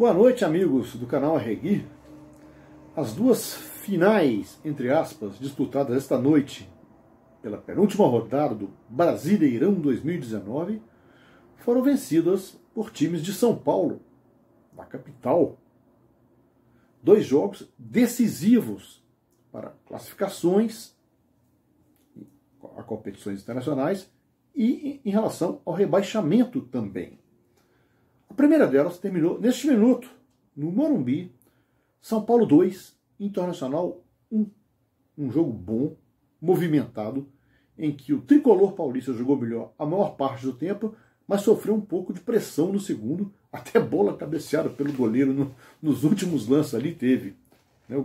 Boa noite, amigos do canal Arregui. As duas finais, entre aspas, disputadas esta noite pela penúltima rodada do Brasileirão 2019 foram vencidas por times de São Paulo, da capital. Dois jogos decisivos para classificações a competições internacionais e em relação ao rebaixamento também. A primeira delas terminou neste minuto, no Morumbi, São Paulo 2, Internacional 1. Um jogo bom, movimentado, em que o tricolor paulista jogou melhor a maior parte do tempo, mas sofreu um pouco de pressão no segundo, até bola cabeceada pelo goleiro nos últimos lances ali teve. O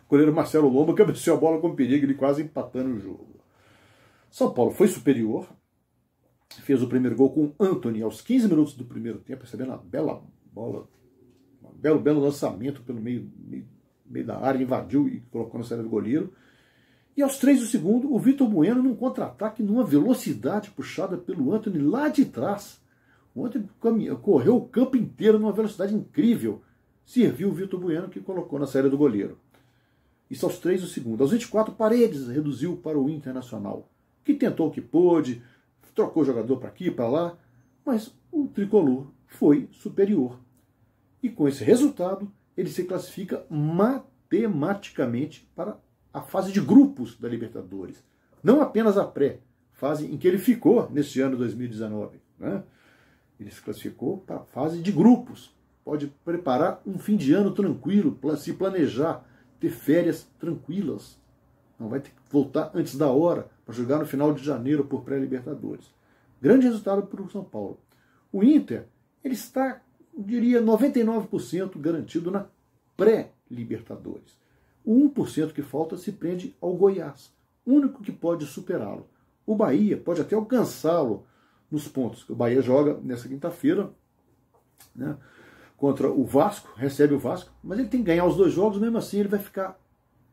goleiro Marcelo Lomba cabeceou a bola com perigo, ele quase empatando o jogo. São Paulo foi superior, fez o primeiro gol com Antony aos 15 minutos do primeiro tempo, recebendo uma bela bola, um belo lançamento pelo meio da área, invadiu e colocou na saída do goleiro. E aos 3 do segundo, o Vitor Bueno num contra-ataque, numa velocidade puxada pelo Antony lá de trás. O Antony correu o campo inteiro numa velocidade incrível. Serviu o Vitor Bueno, que colocou na saída do goleiro. Isso aos 3 do segundo. Aos 24, Paredes reduziu para o Internacional, que tentou o que pôde, trocou o jogador para aqui e para lá, mas o tricolor foi superior. E com esse resultado, ele se classifica matematicamente para a fase de grupos da Libertadores. Não apenas a pré, fase em que ele ficou neste ano 2019. Né? Ele se classificou para a fase de grupos. Pode preparar um fim de ano tranquilo, se planejar, ter férias tranquilas. Não vai ter que voltar antes da hora para jogar no final de janeiro por pré-Libertadores. Grande resultado para o São Paulo. O Inter, ele está, eu diria, 99% garantido na pré-Libertadores. O 1% que falta se prende ao Goiás, o único que pode superá-lo. O Bahia pode até alcançá-lo nos pontos. O Bahia joga nessa quinta-feira, né, contra o Vasco, recebe o Vasco, mas ele tem que ganhar os dois jogos, mesmo assim ele vai ficar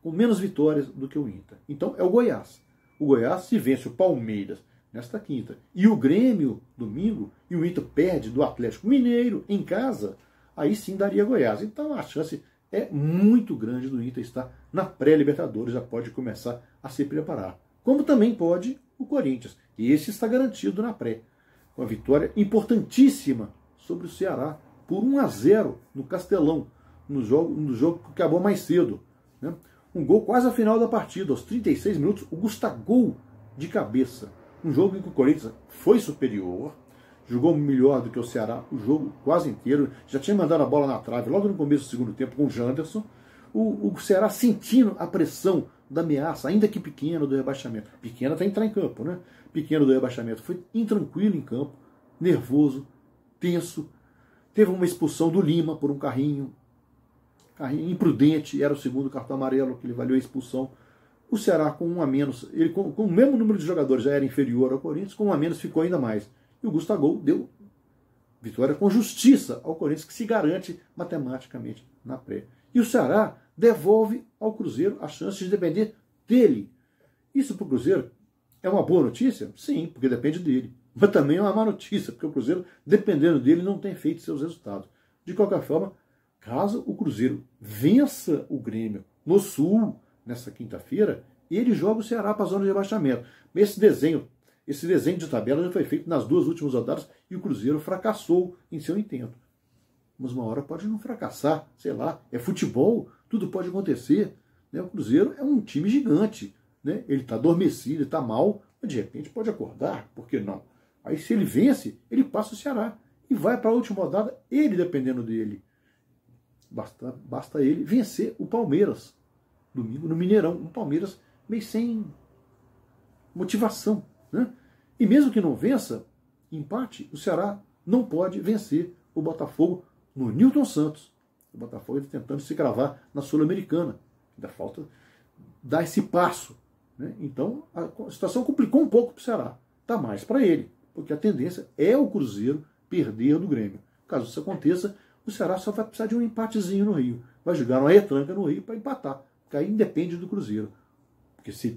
com menos vitórias do que o Inter. Então é o Goiás. O Goiás, se vence o Palmeiras nesta quinta e o Grêmio domingo, e o Inter perde do Atlético Mineiro em casa, aí sim daria Goiás. Então a chance é muito grande do Inter estar na pré-Libertadores, já pode começar a se preparar. Como também pode o Corinthians, e esse está garantido na pré, com a vitória importantíssima sobre o Ceará, por 1-0 no Castelão, no jogo que acabou mais cedo. Né? Um gol quase a final da partida, aos 36 minutos, o Gustavo de cabeça. Um jogo em que o Corinthians foi superior, jogou melhor do que o Ceará o jogo quase inteiro, já tinha mandado a bola na trave logo no começo do segundo tempo com o Janderson. O Ceará sentindo a pressão da ameaça, ainda que pequena, do rebaixamento. Pequena até entrar em campo, né? Pequeno do rebaixamento. Foi intranquilo em campo, nervoso, tenso. Teve uma expulsão do Lima por um carrinho imprudente, era o segundo cartão amarelo que lhe valeu a expulsão. O Ceará com um a menos, ele com o mesmo número de jogadores já era inferior ao Corinthians, com um a menos ficou ainda mais. E o Gustavo deu vitória com justiça ao Corinthians, que se garante matematicamente na pré. E o Ceará devolve ao Cruzeiro a chance de depender dele. Isso para o Cruzeiro é uma boa notícia? Sim, porque depende dele. Mas também é uma má notícia, porque o Cruzeiro, dependendo dele, não tem feito seus resultados. De qualquer forma, caso o Cruzeiro vença o Grêmio no Sul, nessa quinta-feira, ele joga o Ceará para a zona de rebaixamento. Esse desenho de tabela já foi feito nas duas últimas rodadas e o Cruzeiro fracassou em seu intento. Mas uma hora pode não fracassar, sei lá, é futebol, tudo pode acontecer. Né? O Cruzeiro é um time gigante, né? Ele está adormecido, ele está mal, mas de repente pode acordar, por que não? Aí se ele vence, ele passa o Ceará e vai para a última rodada, ele dependendo dele. Basta ele vencer o Palmeiras, domingo no Mineirão, um Palmeiras meio sem motivação. Né? E mesmo que não vença, empate, o Ceará não pode vencer o Botafogo no Newton Santos. O Botafogo está tentando se cravar na Sul-Americana. Ainda falta dar esse passo. Né? Então a situação complicou um pouco para o Ceará. Está mais para ele, porque a tendência é o Cruzeiro perder do Grêmio. Caso isso aconteça, o Ceará só vai precisar de um empatezinho no Rio. Vai jogar uma retranca no Rio para empatar. Porque aí independe do Cruzeiro. Porque se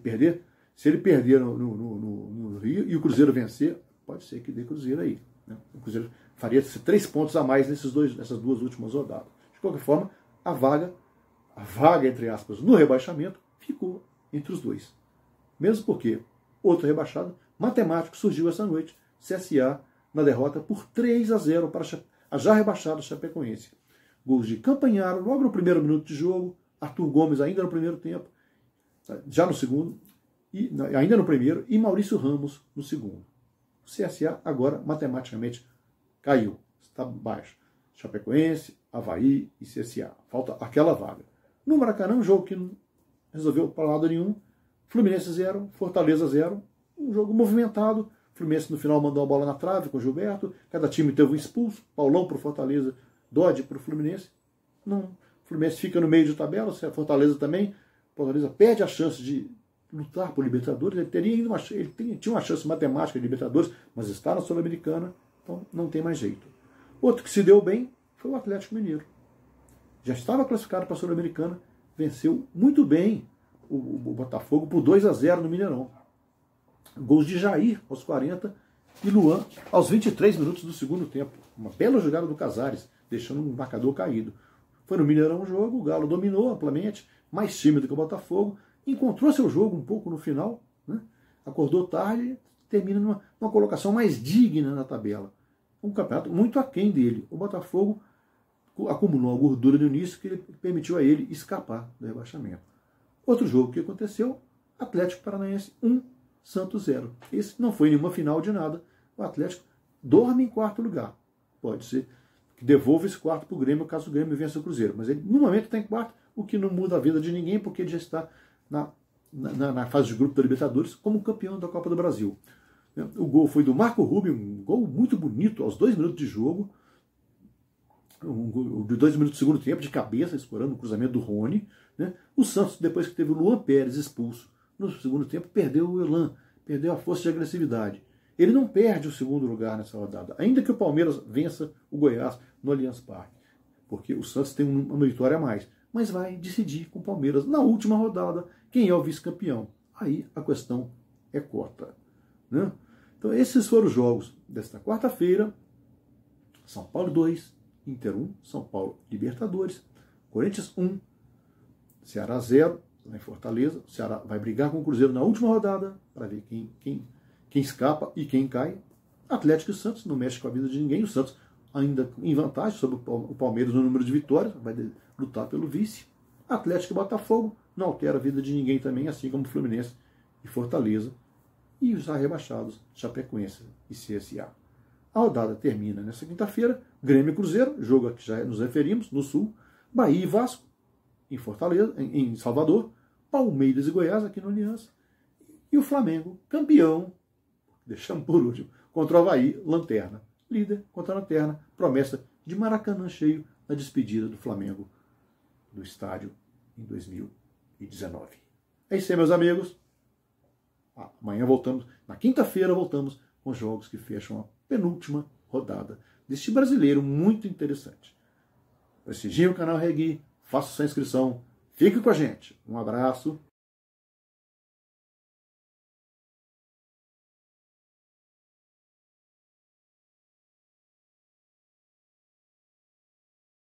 ele perder no Rio e o Cruzeiro vencer, pode ser que dê Cruzeiro aí. né? O Cruzeiro faria 3 pontos a mais nessas 2 últimas rodadas. De qualquer forma, a vaga, entre aspas, no rebaixamento, ficou entre os dois. Mesmo porque outro rebaixado, matemático, surgiu essa noite, CSA, na derrota por 3-0 para a já rebaixada Chapecoense. Gols de Campanharo logo no primeiro minuto de jogo, Arthur Gomes ainda no primeiro tempo, já no segundo, ainda no primeiro, e Maurício Ramos no segundo. O CSA agora, matematicamente, caiu, está baixo. Chapecoense, Avaí e CSA. Falta aquela vaga. No Maracanã, um jogo que não resolveu para lado nenhum. Fluminense 0, Fortaleza 0. Um jogo movimentado. Fluminense no final mandou a bola na trave com o Gilberto. Cada time teve um expulso. Paulão para o Fortaleza, Dodge para o Fluminense. Não. O Fluminense fica no meio de tabela. Fortaleza também. Fortaleza perde a chance de lutar por Libertadores. Ele tinha uma chance matemática de Libertadores, mas está na Sul-Americana. Então não tem mais jeito. Outro que se deu bem foi o Atlético Mineiro. Já estava classificado para a Sul-Americana, venceu muito bem o Botafogo por 2-0 no Mineirão. Gols de Jair aos 40 e Luan aos 23 minutos do segundo tempo. Uma bela jogada do Casares, deixando um marcador caído. Foi no Mineirão o jogo, o Galo dominou amplamente, mais tímido que o Botafogo, encontrou seu jogo um pouco no final, né? Acordou tarde, termina numa colocação mais digna na tabela. Um campeonato muito aquém dele. O Botafogo acumulou uma gordura no início que permitiu a ele escapar do rebaixamento. Outro jogo que aconteceu, Atlético Paranaense 1, Santos 0. Esse não foi nenhuma final de nada. O Atlético dorme em quarto lugar. Pode ser que devolva esse quarto para o Grêmio, caso o Grêmio vença o Cruzeiro. Mas ele, no momento, está em quarto, o que não muda a vida de ninguém, porque ele já está na fase de grupo da Libertadores como campeão da Copa do Brasil. O gol foi do Marco Rubio, um gol muito bonito, aos 2 minutos de jogo. Um gol de 2 minutos do segundo tempo, de cabeça, explorando o cruzamento do Rony. Né? O Santos, depois que teve o Luan Pérez expulso no segundo tempo, perdeu o elan, perdeu a força de agressividade. Ele não perde o segundo lugar nessa rodada, ainda que o Palmeiras vença o Goiás no Allianz Parque, porque o Santos tem uma vitória a mais, mas vai decidir com o Palmeiras na última rodada quem é o vice-campeão. Aí a questão é cota. Né? Então esses foram os jogos desta quarta-feira. São Paulo 2, Inter 1, São Paulo Libertadores, Corinthians 1, Ceará 0, lá em Fortaleza. O Ceará vai brigar com o Cruzeiro na última rodada para ver quem escapa e quem cai. Atlético e Santos não mexe com a vida de ninguém. O Santos ainda em vantagem sobre o Palmeiras no número de vitórias, vai lutar pelo vice. Atlético e Botafogo não altera a vida de ninguém também, assim como Fluminense e Fortaleza. E os rebaixados, Chapecoense e CSA. A rodada termina nessa quinta-feira, Grêmio e Cruzeiro, jogo a que já nos referimos, no Sul, Bahia e Vasco, em Fortaleza, em Salvador, Palmeiras e Goiás, aqui no Aliança, e o Flamengo, campeão, deixamos por último, contra o Avaí, lanterna. Líder contra a lanterna, promessa de Maracanã cheio na despedida do Flamengo do estádio em 2019. É isso aí, meus amigos. Amanhã voltamos, na quinta-feira voltamos com jogos que fecham a penúltima rodada deste brasileiro muito interessante. Prestigiem o canal Regui, faça sua inscrição, fique com a gente. Um abraço